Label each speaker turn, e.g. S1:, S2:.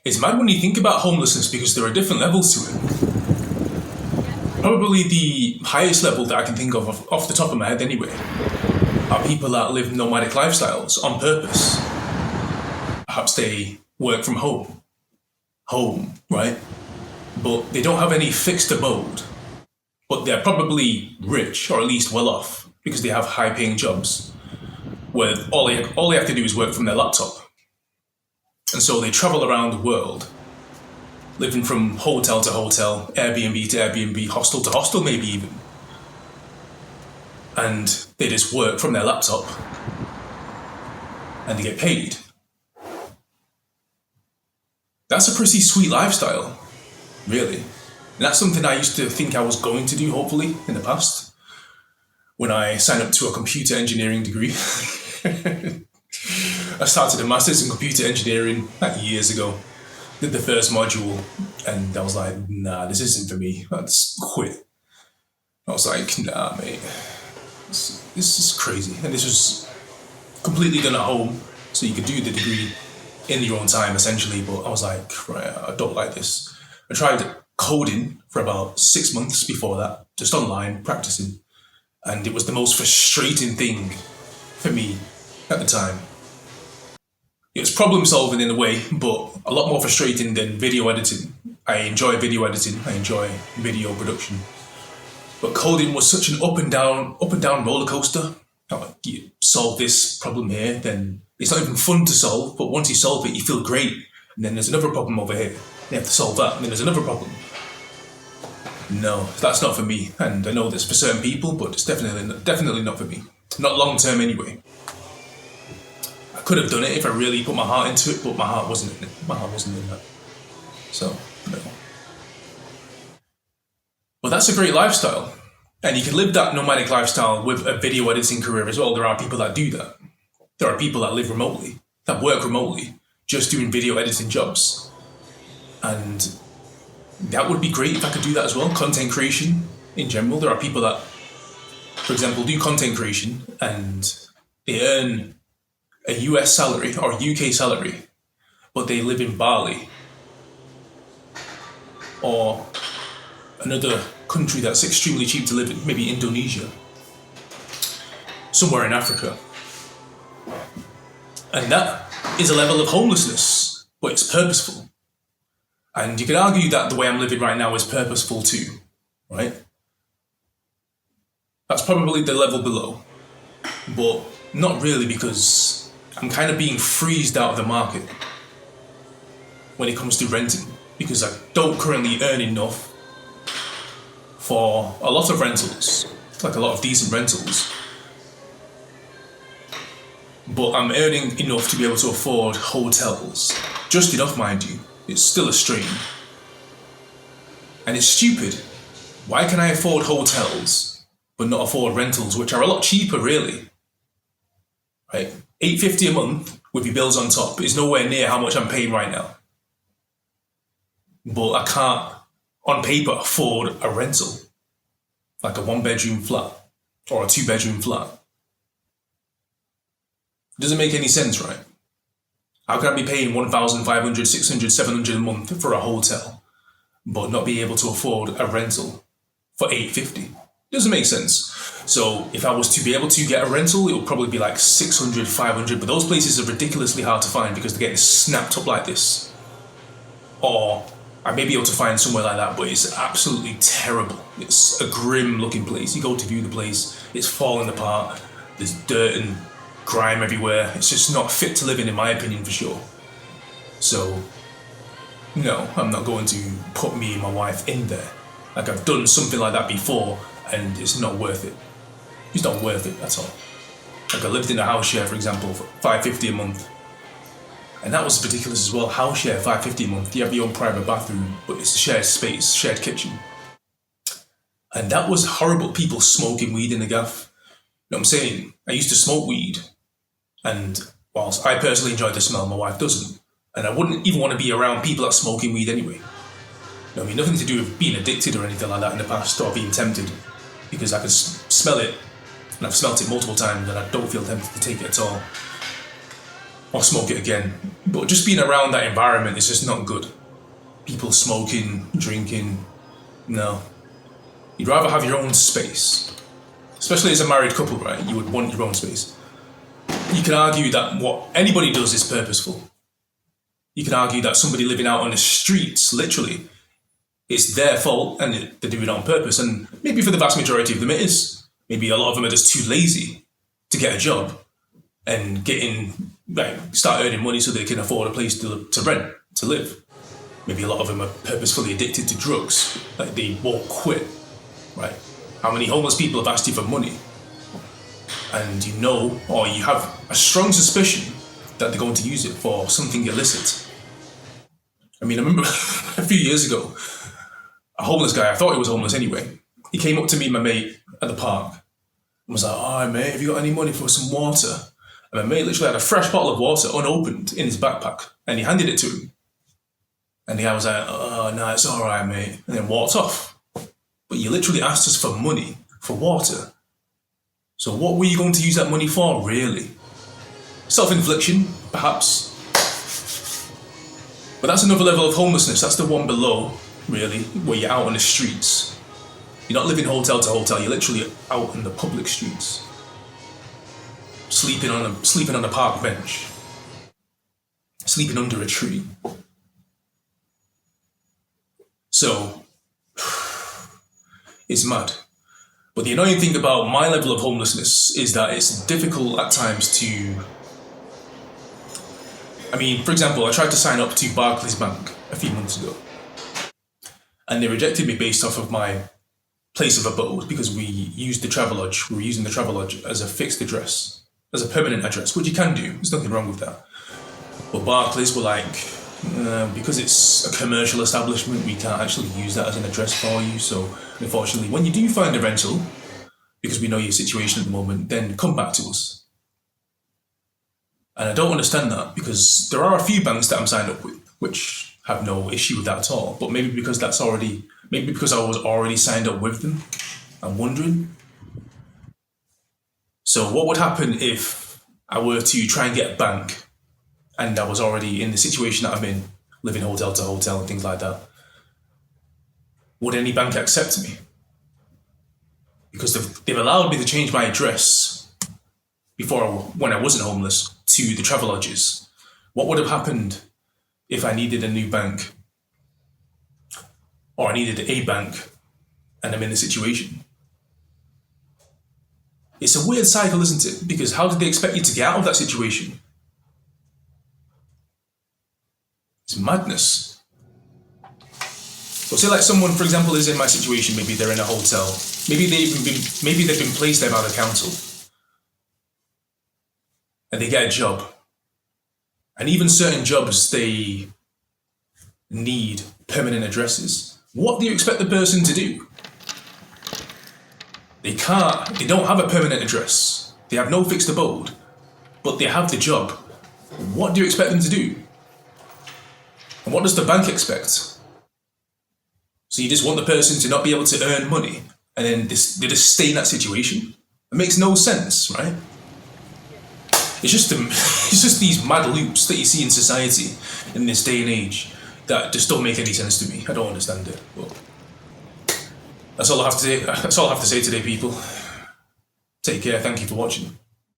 S1: It's mad when you think about homelessness because there are different levels to it. Probably the highest level that I can think of off the top of my head anyway are people that live nomadic lifestyles on purpose. Perhaps they work from home, right? But they don't have any fixed abode. But they're probably rich or at least well off because they have high paying jobs where all they have to do is work from their laptop. And so they travel around the world, living from hotel to hotel, Airbnb to Airbnb, hostel to hostel maybe even. And they just work from their laptop and they get paid. That's a pretty sweet lifestyle, really. And that's something I used to think I was going to do, hopefully, in the past, when I signed up to a computer engineering degree. I started a master's in computer engineering like years ago. Did the first module, and I was like, nah, this isn't for me. I just quit. I was like, nah, mate. This is crazy. And this was completely done at home, so you could do the degree in your own time, essentially. But I was like, right, I don't like this. I tried coding for about 6 months before that, just online, practicing. And it was the most frustrating thing for me at the time. It was problem solving in a way, but a lot more frustrating than video editing. I enjoy video editing, I enjoy video production. But coding was such an up and down roller coaster. You solve this problem here, then it's not even fun to solve, but once you solve it, you feel great. And then there's another problem over here. You have to solve that, and then there's another problem. No, that's not for me. And I know this for certain people, but it's definitely not for me. Not long term anyway. I could have done it if I really put my heart into it, but my heart wasn't in it. My heart wasn't in that. So, no. But that's a great lifestyle. And you can live that nomadic lifestyle with a video editing career as well. There are people that do that. There are people that live remotely, that work remotely, just doing video editing jobs. And that would be great if I could do that as well. Content creation in general. There are people that, for example, do content creation and they earn a US salary or UK salary, but they live in Bali or another country that's extremely cheap to live in, maybe Indonesia, somewhere in Africa. And that is a level of homelessness, but it's purposeful. And you could argue that the way I'm living right now is purposeful too, right? That's probably the level below, but not really, because I'm kind of being freezed out of the market when it comes to renting, because I don't currently earn enough for a lot of rentals, like a lot of decent rentals. But I'm earning enough to be able to afford hotels. Just enough, mind you. It's still a strain. And it's stupid. Why can I afford hotels but not afford rentals, which are a lot cheaper, really? Right? $8.50 a month with your bills on top is nowhere near how much I'm paying right now. But I can't, on paper, afford a rental. Like a 1-bedroom flat or a 2-bedroom flat. It doesn't make any sense, right? How can I be paying $1,500, $600, $700 a month for a hotel, but not be able to afford a rental for $8.50? It doesn't make sense. So if I was to be able to get a rental, it would probably be like $600, $500, but those places are ridiculously hard to find because they're getting snapped up like this. Or I may be able to find somewhere like that, but it's absolutely terrible. It's a grim looking place. You go to view the place, it's falling apart, there's dirt and grime everywhere. It's just not fit to live in my opinion, for sure. So, no, I'm not going to put me and my wife in there. Like, I've done something like that before, and it's not worth it. It's not worth it at all. Like, I lived in a house share, for example, for $5.50 a month. And that was ridiculous as well. House share, $5.50 a month. You have your own private bathroom, but it's a shared space, shared kitchen. And that was horrible. People smoking weed in the gaff. You know what I'm saying? I used to smoke weed. And whilst I personally enjoy the smell, my wife doesn't. And I wouldn't even want to be around people that are smoking weed anyway. You know, I mean, nothing to do with being addicted or anything like that in the past, or being tempted. Because I can smell it, and I've smelt it multiple times, and I don't feel tempted to take it at all. or smoke it again. But just being around that environment is just not good. People smoking, drinking, no. You'd rather have your own space. Especially as a married couple, right? You would want your own space. You can argue that what anybody does is purposeful. You can argue that somebody living out on the streets, literally, it's their fault and they do it on purpose. And maybe for the vast majority of them it is. Maybe a lot of them are just too lazy to get a job and start earning money so they can afford a place to rent, to live. Maybe a lot of them are purposefully addicted to drugs, like they won't quit, right? How many homeless people have asked you for money? And you know, or you have a strong suspicion that they're going to use it for something illicit. I mean, I remember a few years ago, a homeless guy, I thought he was homeless anyway, he came up to me and my mate at the park and was like, "Oh mate, have you got any money for some water?" And my mate literally had a fresh bottle of water unopened in his backpack and he handed it to him. And the guy was like, "Oh no, it's all right mate," and then walked off. But you literally asked us for money, for water. So what were you going to use that money for, really? Self-infliction, perhaps. But that's another level of homelessness. That's the one below, really, where you're out on the streets. You're not living hotel to hotel, you're literally out in the public streets. Sleeping on a park bench. Sleeping under a tree. So, it's mad. But the annoying thing about my level of homelessness is that it's difficult at times to... I mean, for example, I tried to sign up to Barclays Bank a few months ago. And they rejected me based off of my place of abode because we were using the Travelodge as a fixed address, as a permanent address, which you can do. There's nothing wrong with that. But Barclays were like, because it's a commercial establishment, we can't actually use that as an address for you. So unfortunately, when you do find a rental, because we know your situation at the moment, then come back to us. And I don't understand that because there are a few banks that I'm signed up with, which have no issue with that at all. But maybe because I was already signed up with them, I'm wondering. So what would happen if I were to try and get a bank and I was already in the situation that I'm in, living hotel to hotel and things like that? Would any bank accept me? Because they've allowed me to change my address when I wasn't homeless to the Travelodges. What would have happened if I needed a new bank? Or I needed a bank and I'm in this situation? It's a weird cycle, isn't it? Because how did they expect you to get out of that situation? It's madness. But say like someone, for example, is in my situation, maybe they're in a hotel, maybe they've been placed there by the council, and they get a job. And even certain jobs, they need permanent addresses. What do you expect the person to do? They don't have a permanent address. They have no fixed abode, but they have the job. What do you expect them to do? And what does the bank expect? So you just want the person to not be able to earn money and then they just stay in that situation? It makes no sense, right? It's just these mad loops that you see in society in this day and age that just don't make any sense to me. I don't understand it. But that's all I have to say. That's all I have to say today, people. Take care. Thank you for watching.